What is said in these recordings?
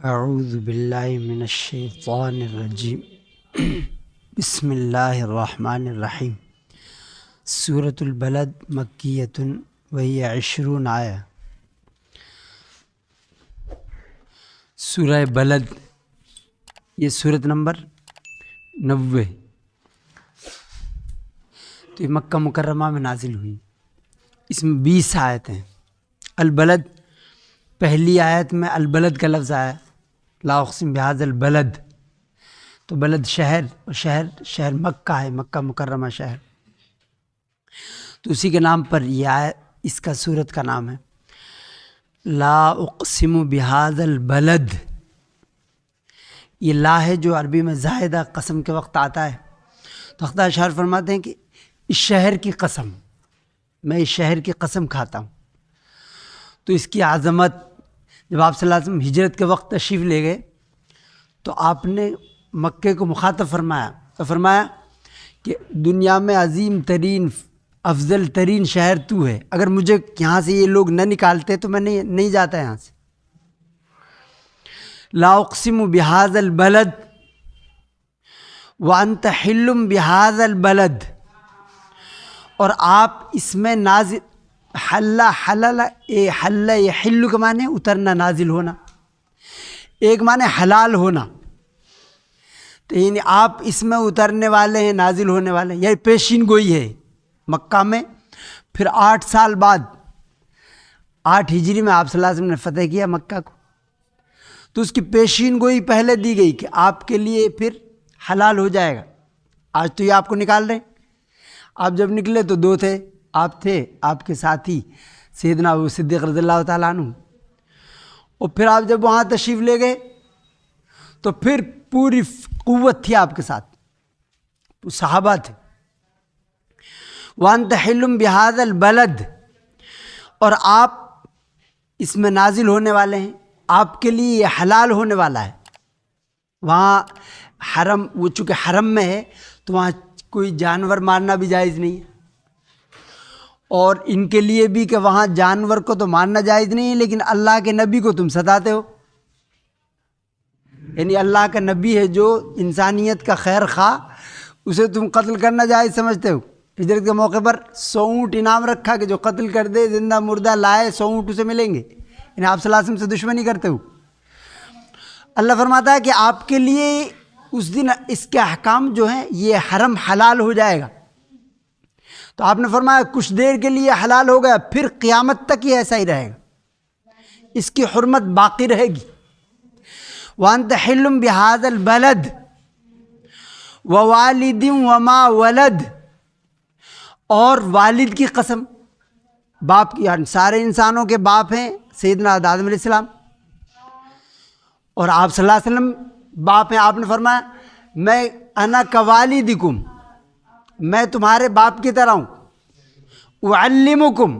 اعوذ باللہ من الشیطان الرجیم بسم اللہ الرحمن الرحیم۔ سورۃ البلد مکیۃ وہی 20 آیہ۔ سورہ بلد یہ سورت نمبر 90، تو یہ مکہ مکرمہ میں نازل ہوئی۔ اس میں 20 آیتیں ہیں۔ البلد پہلی آیت میں البلد کا لفظ آیا، لا اقسم بہذا البلد، تو بلد شہر، اور شہر مکہ ہے، مکہ مکرمہ شہر، تو اسی کے نام پر یہ آیت اس کا سورت کا نام ہے۔ لا اقسم بہذا البلد، یہ لا ہے جو عربی میں زائدہ قسم کے وقت آتا ہے، تو اختہ اشعار فرماتے ہیں کہ اس شہر کی قسم، میں اس شہر کی قسم کھاتا ہوں۔ تو اس کی عظمت، جب آپ صلی اللہ علیہ وسلم ہجرت کے وقت تشریف لے گئے تو آپ نے مکے کو مخاطب فرمایا کہ دنیا میں عظیم ترین افضل ترین شہر تو ہے، اگر مجھے یہاں سے یہ لوگ نہ نکالتے تو میں نہیں جاتا یہاں سے۔ لا اقسم بہذا البلد وانت حل بہذا البلد، اور آپ اس میں نازل، حل یحل کا معنی اترنا، نازل ہونا، ایک معنی حلال ہونا، تو یعنی آپ اس میں اترنے والے ہیں، نازل ہونے والے ہیں، یہ پیشین گوئی ہے مکہ میں۔ پھر 8 سال بعد 8 ہجری میں آپ صلی اللہ علیہ وسلم نے فتح کیا مکہ کو، تو اس کی پیشین گوئی پہلے دی گئی کہ آپ کے لیے پھر حلال ہو جائے گا۔ آج تو یہ آپ کو نکال رہے ہیں، آپ جب نکلے تو 2 تھے، آپ تھے، آپ کے ساتھی سیدنا ابو صدیق رضی اللہ تعالیٰ عنہ، اور پھر آپ جب وہاں تشریف لے گئے تو پھر پوری قوت تھی آپ کے ساتھ، صحابہ تھے۔ وَأَنْتَ حِلٌّ بِهَذَا الْبَلَدِ، اور آپ اس میں نازل ہونے والے ہیں، آپ کے لیے یہ حلال ہونے والا ہے۔ وہاں حرم، وہ چونکہ حرم میں ہے تو وہاں کوئی جانور مارنا بھی جائز نہیں ہے، اور ان کے لیے بھی کہ وہاں جانور کو تو مارنا جائز نہیں ہے، لیکن اللہ کے نبی کو تم ستاتے ہو، یعنی اللہ کا نبی ہے جو انسانیت کا خیر خواہ، اسے تم قتل کرنا جائز سمجھتے ہو۔ ہجرت کے موقع پر 100 اونٹ انعام رکھا کہ جو قتل کر دے، زندہ مردہ لائے 100 اونٹ اسے ملیں گے، یعنی آپ صلی اللہ علیہ وسلم سے دشمنی کرتے ہو۔ اللہ فرماتا ہے کہ آپ کے لیے اس دن اس کے احکام جو ہیں یہ حرم حلال ہو جائے گا۔ تو آپ نے فرمایا کچھ دیر کے لیے حلال ہو گیا، پھر قیامت تک یہ ایسا ہی رہے گا، اس کی حرمت باقی رہے گی۔ وَأَنْتَ حِلٌّ بِهَذَا الْبَلَدِ وَوَالِدٍ وَمَا وَلَدَ، اور والد کی قسم، باپ کی، یعنی سارے انسانوں کے باپ ہیں سیدنا آدم علیہ السلام، اور آپ صلی اللہ علیہ وسلم باپ ہیں۔ آپ نے فرمایا میں انا کوالدکم، میں تمہارے باپ کی طرح ہوں، اعلمکم،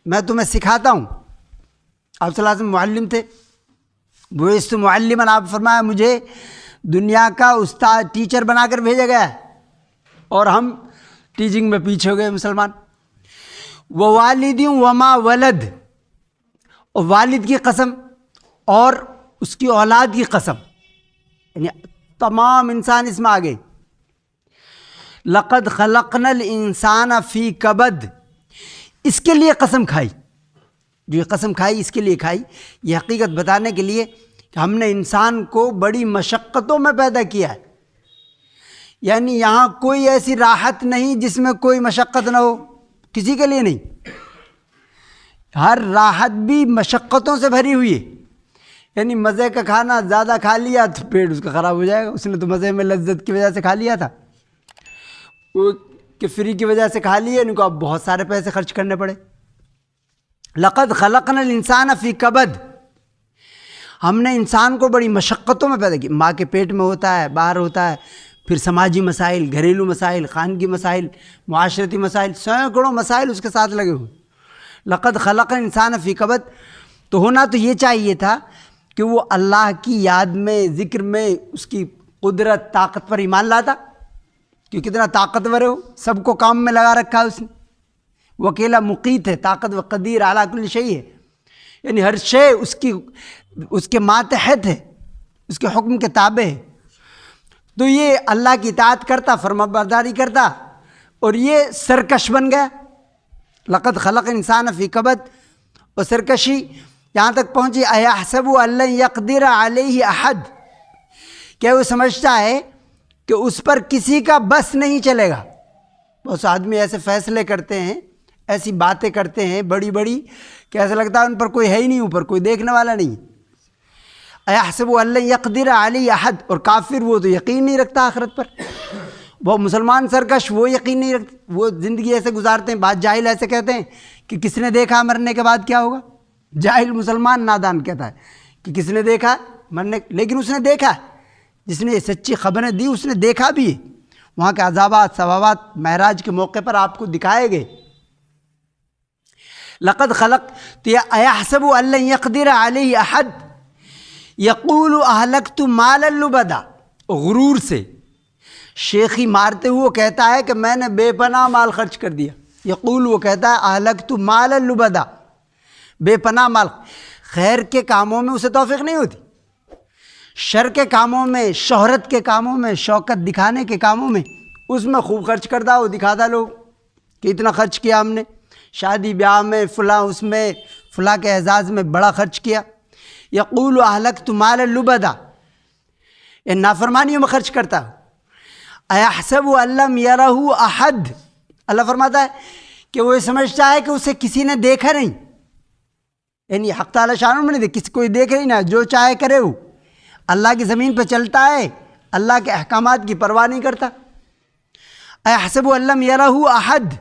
میں تمہیں سکھاتا ہوں۔ آپ صلی اللہ علیہ وسلم معلم تھے، بعثت معلما، آپ فرمایا مجھے دنیا کا استاد، ٹیچر بنا کر بھیجا گیا ہے، اور ہم ٹیچنگ میں پیچھے ہو گئے مسلمان۔ ووالد وما ولد، اور والد کی قسم اور اس کی اولاد کی قسم، یعنی تمام انسان اس میں آ گئے۔ لقد خلقنا الانسان فی کبد، اس کے لیے قسم کھائی، جو یہ قسم کھائی اس کے لیے کھائی، یہ حقیقت بتانے کے لیے کہ ہم نے انسان کو بڑی مشقتوں میں پیدا کیا ہے، یعنی یہاں کوئی ایسی راحت نہیں جس میں کوئی مشقت نہ ہو، کسی کے لیے نہیں، ہر راحت بھی مشقتوں سے بھری ہوئی ہے۔ یعنی مزے کا کھانا زیادہ کھا لیا تو پیٹ اس کا خراب ہو جائے گا، اس نے تو مزے میں لذت کی وجہ سے کھا لیا تھا، وہ کہ فری کی وجہ سے کھا لیے، ان کو اب بہت سارے پیسے خرچ کرنے پڑے۔ لقد خلقنا الانسان فی کبد، ہم نے انسان کو بڑی مشقتوں میں پیدا کیا، ماں کے پیٹ میں ہوتا ہے، باہر ہوتا ہے، پھر سماجی مسائل، گھریلو مسائل، خانگی مسائل، معاشرتی مسائل، سینکڑوں مسائل اس کے ساتھ لگے ہوئے۔ لقد خلقنا الانسان فی کبد، تو ہونا تو یہ چاہیے تھا کہ وہ اللہ کی یاد میں، ذکر میں، اس کی قدرت طاقت پر ایمان لاتا، کہ کتنا طاقتور ہے، سب کو کام میں لگا رکھا ہے اس نے، وہ اکیلا مقیت ہے، طاقت و قدیر اعلیٰ کل شیء ہے، یعنی ہر شے اس کے ماتحت ہے، اس کے حکم کے تابع ہے، تو یہ اللہ کی اطاعت کرتا، فرمانبرداری کرتا، اور یہ سرکش بن گیا. لقد خلق انسان فی کبد، اور سرکشی یہاں تک پہنچی ایحسب ان لن یقدر علیہ احد، کیا وہ سمجھتا ہے کہ اس پر کسی کا بس نہیں چلے گا. بہت سے آدمی ایسے فیصلے کرتے ہیں، ایسی باتیں کرتے ہیں بڑی بڑی کہ ایسا لگتا ہے ان پر کوئی ہے ہی نہیں، اوپر کوئی دیکھنے والا نہیں. ایحسب ان لن یقدر علیہ احد، اور کافر وہ تو یقین نہیں رکھتا آخرت پر. وہ مسلمان سرکش وہ یقین نہیں رکھتے، وہ زندگی ایسے گزارتے ہیں. بعض جاہل ایسے کہتے ہیں کہ کس نے دیکھا مرنے کے بعد کیا ہوگا. جاہل مسلمان نادان کہتا ہے کہ کس نے دیکھا مرنے، لیکن اس نے دیکھا، جس نے سچی خبریں دی اس نے دیکھا بھی ہے. وہاں کے عذابات ثوابات معراج کے موقع پر آپ کو دکھائے گئے. لقد خلق، تو یہ ایحسب ان لن یقدر علیہ احد یقول اہلکت مالا لبدا، غرور سے شیخی مارتے ہوئے وہ کہتا ہے کہ میں نے بے پناہ مال خرچ کر دیا. یقول، وہ کہتا ہے اہلکت مالا لبدا، بے پناہ مال. خیر کے کاموں میں اسے توفیق نہیں ہوتی، شر کے کاموں میں، شہرت کے کاموں میں، شوکت دکھانے کے کاموں میں، اس میں خوب خرچ کرتا، وہ دکھاتا لوگ کہ اتنا خرچ کیا ہم نے، شادی بیاہ میں فلاں، اس میں فلاں کے اعزاز میں بڑا خرچ کیا. یقول اہلکت مالا لبدا، یہ نافرمانیوں میں خرچ کرتا. ایحسب ان لم یرہ احد، اللہ فرماتا ہے کہ وہ یہ سمجھتا ہے کہ اسے کسی نے دیکھا نہیں، یعنی حق تعالی شان میں نہیں، کسی کوئی دیکھ نہیں، نہ جو چاہے کرے. وہ اللہ کی زمین پہ چلتا ہے، اللہ کے احکامات کی پرواہ نہیں کرتا. ایحسب ان لم یرہ احد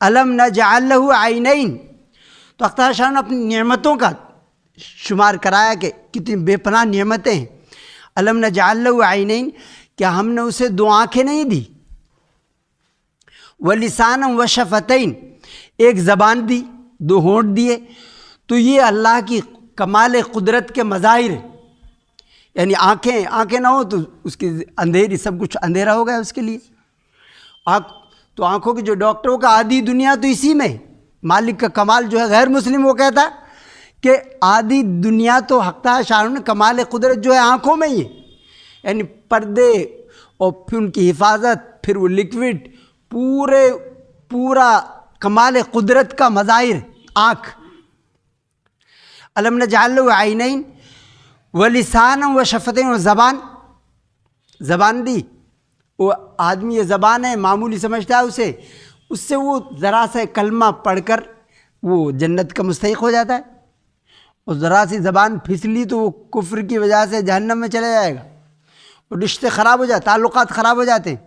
الم نجعل لہ عینین، تو حق تعالی شان نے اپنی نعمتوں کا شمار کرایا کہ کتنی بے پناہ نعمتیں ہیں. الم نجعل لہ عینین، کیا ہم نے اسے دو آنکھیں نہیں دی. ولسانا وشفتین، ایک زبان دی، دو ہونٹ دیے. تو یہ اللہ کی کمال قدرت کے مظاہر ہیں. یعنی آنکھیں نہ ہو تو اس کی اندھیری، سب کچھ اندھیرا ہو گیا اس کے لیے. تو آنکھوں کی جو ڈاکٹروں کا آدھی دنیا تو اسی میں. مالک کا کمال جو ہے، غیر مسلم وہ کہتا ہے کہ آدھی دنیا تو حق تعالی شان نے کمال قدرت جو ہے آنکھوں میں ہی ہے. یعنی پردے اور پھر ان کی حفاظت، پھر وہ لکوڈ، پورا کمال قدرت کا مظاہر آنکھ. الم نجعل لہ عینین ولسانا وشفتین، اور زبان دی. وہ آدمی یہ زبان ہے معمولی سمجھتا ہے اسے، اس سے وہ ذرا سا کلمہ پڑھ کر وہ جنت کا مستحق ہو جاتا ہے، اور ذرا سی زبان پھسلی تو وہ کفر کی وجہ سے جہنم میں چلا جائے گا، اور رشتے خراب ہو جاتے، تعلقات خراب ہو جاتے ہیں.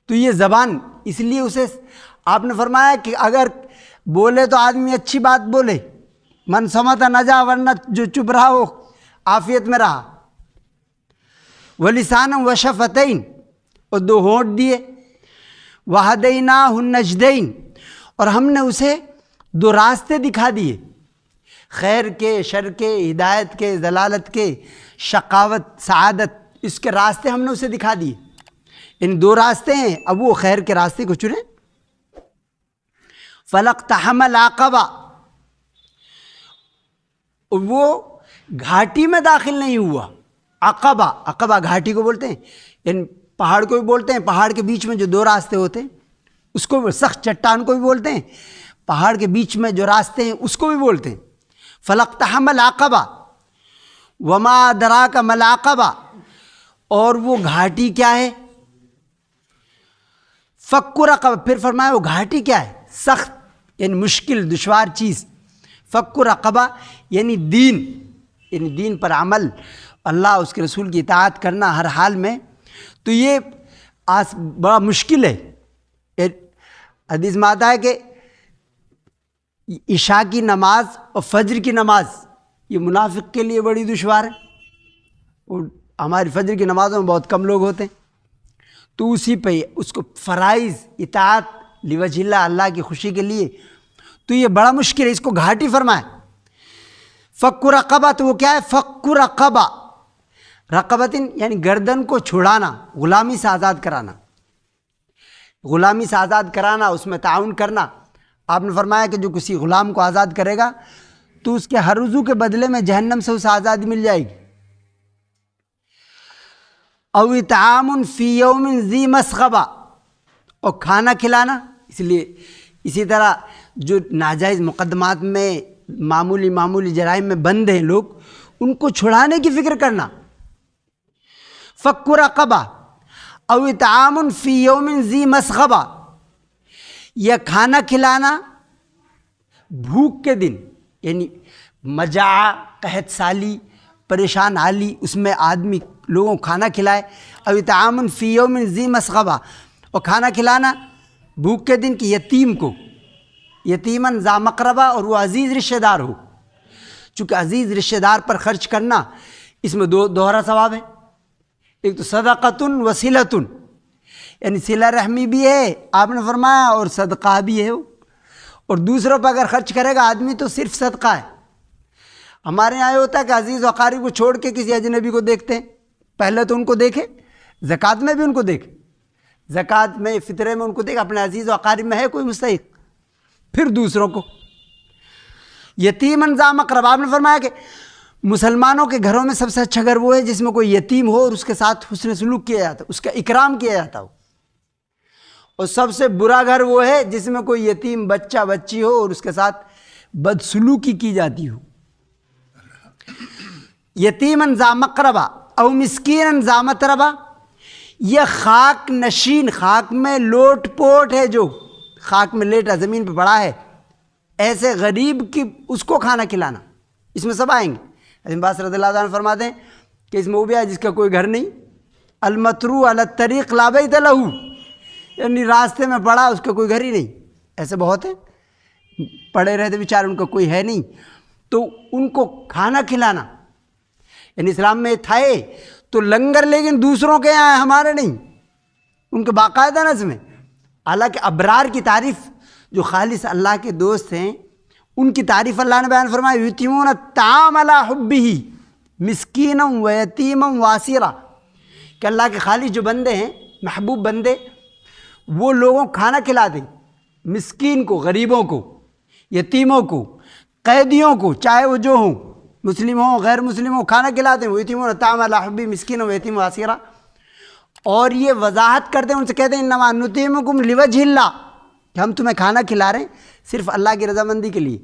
تو یہ زبان، اس لیے اسے آپ نے فرمایا کہ اگر بولے تو آدمی اچھی بات بولے، من سمت نجا، ورنہ جو چپ رہا وہ عافیت میں رہا. ولسانا وشفتین، اور دو ہونٹ دیے. وہدیناہ النجدین، اور ہم نے اسے دو راستے دکھا دیے، خیر کے، شر کے، ہدایت کے، ضلالت کے، شقاوت، سعادت، اس کے راستے ہم نے اسے دکھا دیے. ان دو راستے ہیں، اب وہ خیر کے راستے کو چنے. فلاقتحم العقبہ، وہ گھاٹی میں داخل نہیں ہوا. عقبہ گھاٹی کو بولتے ہیں، یعنی پہاڑ کو بھی بولتے ہیں، پہاڑ کے بیچ میں جو دو راستے ہوتے ہیں اس کو، سخت چٹان کو بھی بولتے ہیں، پہاڑ کے بیچ میں جو راستے ہیں اس کو بھی بولتے ہیں. فلاقتحم العقبہ وما ادراک ما العقبہ، اور وہ گھاٹی کیا ہے؟ فک رقبہ. پھر فرمایا وہ گھاٹی کیا ہے؟ سخت، یعنی مشکل، دشوار چیز. فک رقبہ یعنی دین پر عمل، اللہ اس کے رسول کی اطاعت کرنا ہر حال میں. تو یہ بڑا مشکل ہے. حدیث میں آتا ہے کہ عشاء کی نماز اور فجر کی نماز یہ منافق کے لیے بڑی دشوار ہے. اور ہماری فجر کی نمازوں میں بہت کم لوگ ہوتے ہیں، تو اسی پہ اس کو فرائض اطاعت لوجہ اللہ، اللہ کی خوشی کے لیے، تو یہ بڑا مشکل ہے. اس کو گھاٹی فرمائے. فک رقبہ، تو وہ کیا ہے؟ فک رقبہ، رقبتن یعنی گردن کو چھڑانا، غلامی سے آزاد کرانا. غلامی سے آزاد کرانا، اس میں تعاون کرنا. آپ نے فرمایا کہ جو کسی غلام کو آزاد کرے گا تو اس کے ہر عضو کے بدلے میں جہنم سے اسے آزادی مل جائے گی. او اطعام فی یوم ذی مسغبہ، اور کھانا کھلانا، اس لیے اسی طرح جو ناجائز مقدمات میں معمولی جرائم میں بند ہیں لوگ، ان کو چھڑانے کی فکر کرنا. فک رقبہ او اطعام فی یوم ذی مسغبہ، یا کھانا کھلانا بھوک کے دن، یعنی مجاعہ، قحط سالی، پریشان حالی، اس میں آدمی لوگوں کو کھانا کھلائے. او اطعام فی یوم ذی مسغبہ، اور کھانا کھلانا بھوک کے دن کی یتیم کو، یتیماً ذا مقربہ، اور وہ عزیز رشتہ دار ہو. چونکہ عزیز رشتہ دار پر خرچ کرنا اس میں دوہرا ثواب ہے. ایک تو صدقۃ و صلۃ، یعنی صلہ رحمی بھی ہے آپ نے فرمایا، اور صدقہ بھی ہے. اور دوسروں پر اگر خرچ کرے گا آدمی تو صرف صدقہ ہے. ہمارے یہاں یہ ہوتا ہے کہ عزیز و اقارب کو چھوڑ کے کسی اجنبی کو دیکھتے ہیں. پہلے تو ان کو دیکھے، زکوٰۃ میں بھی ان کو دیکھے، زکوٰۃ میں، فطرے میں ان کو دیکھے، اپنے عزیز و اقارب میں ہے کوئی مستحق، پھر دوسروں کو. یتیماً ذا مقربہ، آپ نے فرمایا کہ مسلمانوں کے گھروں میں سب سے اچھا گھر وہ ہے جس میں کوئی یتیم ہو اور اس کے ساتھ حسن سلوک کیا جاتا ہے، اس کا اکرام کیا جاتا ہو. اور سب سے برا گھر وہ ہے جس میں کوئی یتیم بچہ بچی ہو اور اس کے ساتھ بدسلوکی کی جاتی ہو. یتیماً ذا مقربہ او مسکیناً ذا متربہ، یہ خاک نشین، خاک میں لوٹ پوٹ ہے، جو خاک میں لیٹا زمین پہ پڑا ہے، ایسے غریب کی اس کو کھانا کھلانا. اس میں سب آئیں گے. حضرت عباس رضی اللہ عنہ فرماتے ہیں کہ اس میں وہ بھی ہے جس کا کوئی گھر نہیں. المترو علی الطریق لا بیت لہ، یعنی راستے میں پڑا، اس کا کوئی گھر ہی نہیں. ایسے بہت ہیں پڑے رہتے بیچارے، ان کا کوئی ہے نہیں، تو ان کو کھانا کھلانا. یعنی اسلام میں تھائے تو لنگر، لیکن دوسروں کے یہاں ہمارے نہیں، ان کے باقاعدہ نظم میں. حالانکہ ابرار کی تعریف، جو خالص اللہ کے دوست ہیں، ان کی تعریف اللہ نے بیان فرمایا، یتیمون الطعام علی حبہ مسکینا و یتیما و اسیرا، کہ اللہ کے خالص جو بندے ہیں، محبوب بندے، وہ لوگوں کو کھانا کھلا دیں، مسکین کو، غریبوں کو، یتیموں کو، قیدیوں کو، چاہے وہ جو ہوں، مسلم ہوں غیر مسلم ہوں، کھانا کھلاتے ہیں. وہ یتیمون الطعام علی حبہ مسکینا و یتیما و اسیرا. اور یہ وضاحت کرتے ہیں، ان سے کہتے ہیں انما نطعمکم لوجہ اللہ، کہ ہم تمہیں کھانا کھلا رہے ہیں صرف اللہ کی رضامندی کے لیے.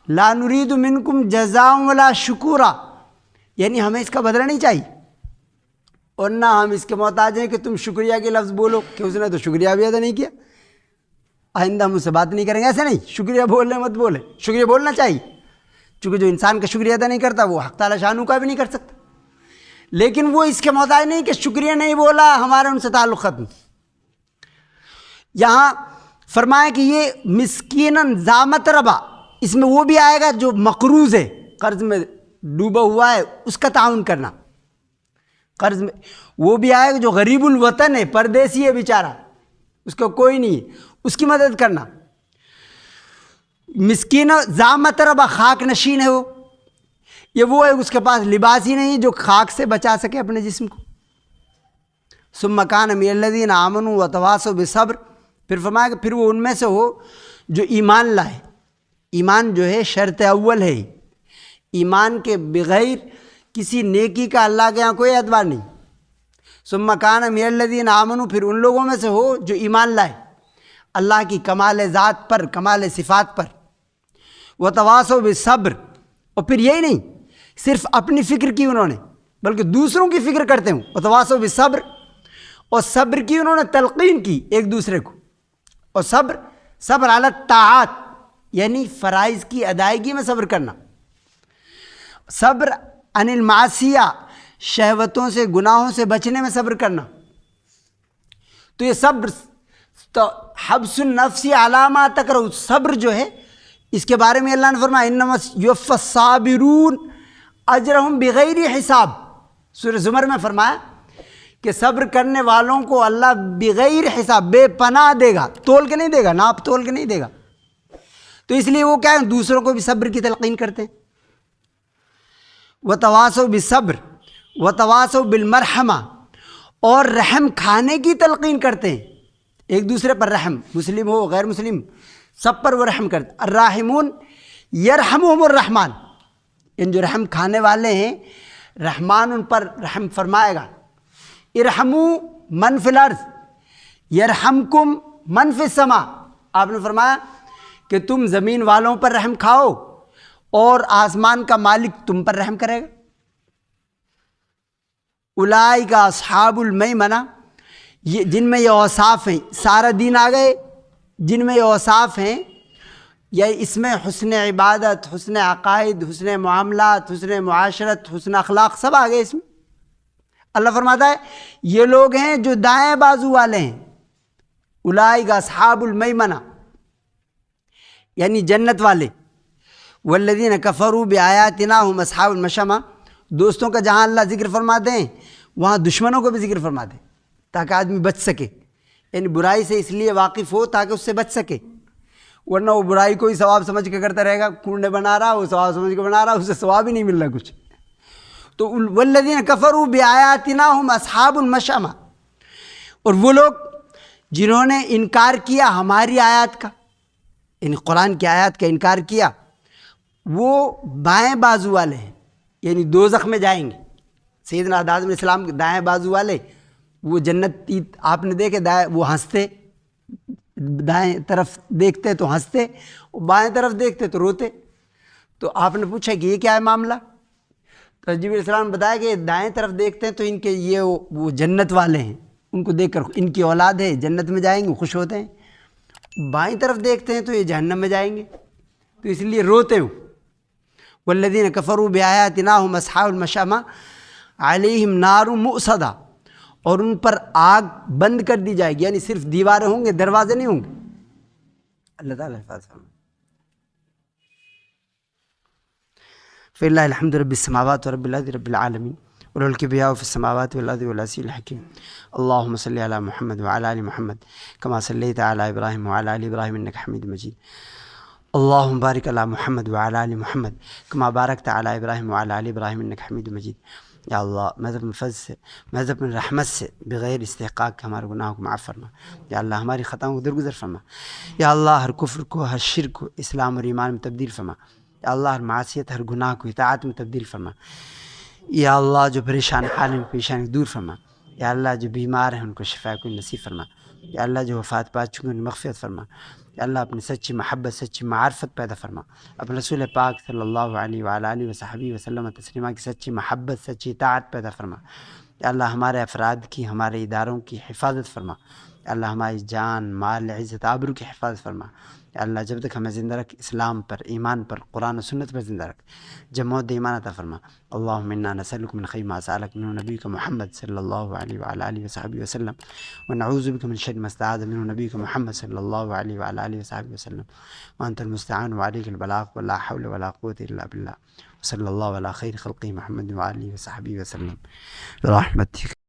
لا نرید منکم جزاء ولا شکورا، یعنی ہمیں اس کا بدلہ نہیں چاہیے، اور نہ ہم اس کے محتاج ہیں کہ تم شکریہ کے لفظ بولو کہ اس نے تو شکریہ بھی ادا نہیں کیا، آئندہ ہم اس سے بات نہیں کریں گے. ایسے نہیں، شکریہ بولنے مت بولے، شکریہ بولنا چاہیے، چونکہ جو انسان کا شکریہ ادا نہیں کرتا وہ حق تعالی شانہ کا بھی نہیں کر سکتا. لیکن وہ اس کے محتاج نہیں کہ شکریہ نہیں بولا ہمارا ان سے تعلق ختم. یہاں فرمایا کہ یہ مسکیناً ذا متربہ، اس میں وہ بھی آئے گا جو مقروض ہے، قرض میں ڈوبا ہوا ہے، اس کا تعاون کرنا. قرض میں وہ بھی آئے گا جو غریب الوطن ہے، پردیسی ہے بیچارہ، اس کا کوئی نہیں ہے، اس کی مدد کرنا. مسکین ذا متربہ، خاک نشین ہے وہ ہے اس کے پاس لباس ہی نہیں جو خاک سے بچا سکے اپنے جسم کو. ثم کان من الذین آمنوا وتواصوا بالصبر، پھر فرمایا کہ پھر وہ ان میں سے ہو جو ایمان لائے. ایمان جو ہے شرط اول ہے، ایمان کے بغیر کسی نیکی کا اللہ کے یہاں کوئی اعتبار نہیں. ثم کان من الذین آمنوا، پھر ان لوگوں میں سے ہو جو ایمان لائے اللہ کی کمال ذات پر، کمال صفات پر. وتواصوا بالصبر، اور پھر یہی نہیں صرف اپنی فکر کی انہوں نے بلکہ دوسروں کی فکر کرتے ہوں. وتواصوا بالصبر، اور صبر کی انہوں نے تلقین کی ایک دوسرے کو. اور صبر علی الطاعات، یعنی فرائض کی ادائیگی میں صبر کرنا. صبر عن المعصیہ، شہوتوں سے، گناہوں سے بچنے میں صبر کرنا. تو یہ صبر تو حبس النفس علی ما تکرہ، صبر جو ہے اس کے بارے میں اللہ نے فرمایا انما یوفی الصابرون اجرہم بغیر حساب. سورہ زمر میں فرمایا کہ صبر کرنے والوں کو اللہ بغیر حساب، بے پناہ دے گا، تول کے نہیں دے گا، ناپ تول کے نہیں دے گا. تو اس لیے وہ کیا ہے، دوسروں کو بھی صبر کی تلقین کرتے ہیں. وتواصوا بالصبر وتواصوا بالمرحمہ، اور رحم کھانے کی تلقین کرتے ہیں، ایک دوسرے پر رحم، مسلم ہو غیر مسلم سب پر وہ رحم کرتے. الراحمون یرحمہم الرحمن، ان جو رحم کھانے والے ہیں رحمان ان پر رحم فرمائے گا. ارحموا من فی الارض یرحمکم من فی السماء، آپ نے فرمایا کہ تم زمین والوں پر رحم کھاؤ اور آسمان کا مالک تم پر رحم کرے گا۔ اولئک اصحاب المیمنہ، یہ جن میں یہ اوصاف ہیں، سارا دین آ گئے جن میں یہ اوصاف ہیں، یا اس میں حسن عبادت، حسن عقائد، حسن معاملات، حسن معاشرت، حسن اخلاق سب آ گئے اس میں۔ اللہ فرماتا ہے یہ لوگ ہیں جو دائیں بازو والے ہیں، اولئک اصحاب المیمنہ یعنی جنت والے، والذین کفروا بآیاتنا هم اصحاب المشأمہ، دوستوں کا جہاں اللہ ذکر فرماتے ہیں وہاں دشمنوں کو بھی ذکر فرماتے ہیں تاکہ آدمی بچ سکے، یعنی برائی سے اس لیے واقف ہو تاکہ اس سے بچ سکے، ورنہ وہ برائی کو ہی ثواب سمجھ کے کرتا رہے گا، کنڈے بنا رہا وہ ثواب سمجھ کے بنا رہا، اسے ثواب ہی نہیں مل رہا کچھ۔ تو والذین کفروا بآیاتنا هم اصحاب المشأمہ، اور وہ لوگ جنہوں نے انکار کیا ہماری آیات کا، یعنی قرآن کی آیات کا انکار کیا، وہ بائیں بازو والے ہیں، یعنی دوزخ میں جائیں گے۔ سیدنا آدم علیہ السلام کے دائیں بازو والے وہ جنتی آپ نے دیکھے، وہ ہنستے، دائیں طرف دیکھتے تو ہنستے، بائیں طرف دیکھتے تو روتے۔ تو آپ نے پوچھا کہ یہ کیا ہے معاملہ؟ تو جبریل علیہ السلام نے بتایا کہ دائیں طرف دیکھتے ہیں تو ان کے یہ وہ جنت والے ہیں، ان کو دیکھ کر ان کی اولاد ہے جنت میں جائیں گے، خوش ہوتے ہیں۔ بائیں طرف دیکھتے ہیں تو یہ جہنم میں جائیں گے، تو اس لیے روتے ہوں۔ والذین کفروا بآیاتنا هم اصحاب المشأمہ علیہم نار مؤصدہ، اور ان پر آگ بند کر دی جائے گی، یعنی صرف دیواریں ہوں گے، دروازے نہیں ہوں گے۔ اللہ تعالیٰ حفاظ فرمائے۔ فللہ الحمد رب السماوات ورب الارض رب العالمین وله الکبریاء فی السماوات والارض والعزیز الحکیم۔ اللہم صلی علی محمد وعلی آل محمد کما صلیت علی ابراہیم وعلی آل ابراہیم انک حمید مجید۔ اللہم بارک علی محمد وعلی آل محمد کما بارکت علی ابراہیم وعلی آل ابراہیم انک حمید مجید۔ یا اللہ مہذب فضل سے، مہذب رحمت سے، بغیر استحقاق ہمارے گناہوں کو معاف فرما۔ یا اللہ ہماری خطاؤں کو درگزر فرما۔ یا اللہ ہر کفر کو، ہر شرک کو اسلام اور ایمان میں تبدیل فرما۔ یا اللہ ہر معصیت، ہر گناہ کو اطاعت میں تبدیل فرما۔ یا اللہ جو پریشان حال ہیں پریشانی دور فرما۔ یا اللہ جو بیمار ہیں ان کو شفا کو نصیب فرما۔ یا اللہ جو وفات پا چکے ہیں ان مغفرت فرما۔ یا اللہ اپنی سچی محبت، سچی معرفت پیدا فرما۔ اپنے رسول پاک صلی اللہ علیہ وعلیٰ آلہ وصحبہ وسلم تسلیمہ کی سچی محبت، سچی اطاعت پیدا فرما۔ یا اللہ ہمارے افراد کی، ہمارے اداروں کی حفاظت فرما۔ یا اللہ ہماری جان، مال، عزت، آبرو کی حفاظت فرما۔ یا اللہ جب تک ہمیں زندہ رکھ اسلام پر، ایمان پر، قرآن و سنت پر زندہ رکھ، جب موت ایمان عطا فرما۔ اللہم انا نسألک من خیر ما سألک منہ نبیک محمد صلی اللہ علیہ وعلیٰ آلہ وصحبہ وسلم، ونعوذ بک من شر ما استعاذ منہ نبیک محمد صلی اللہ علیہ وعلیٰ آلہ وصحبہ وسلم، وانت المستعان وعلیک البلاغ ولا حول ولا قوة الا باللہ، صلی اللہ علی خیر خلقہ محمد وآلہ وصحبہ وسلم برحمتک۔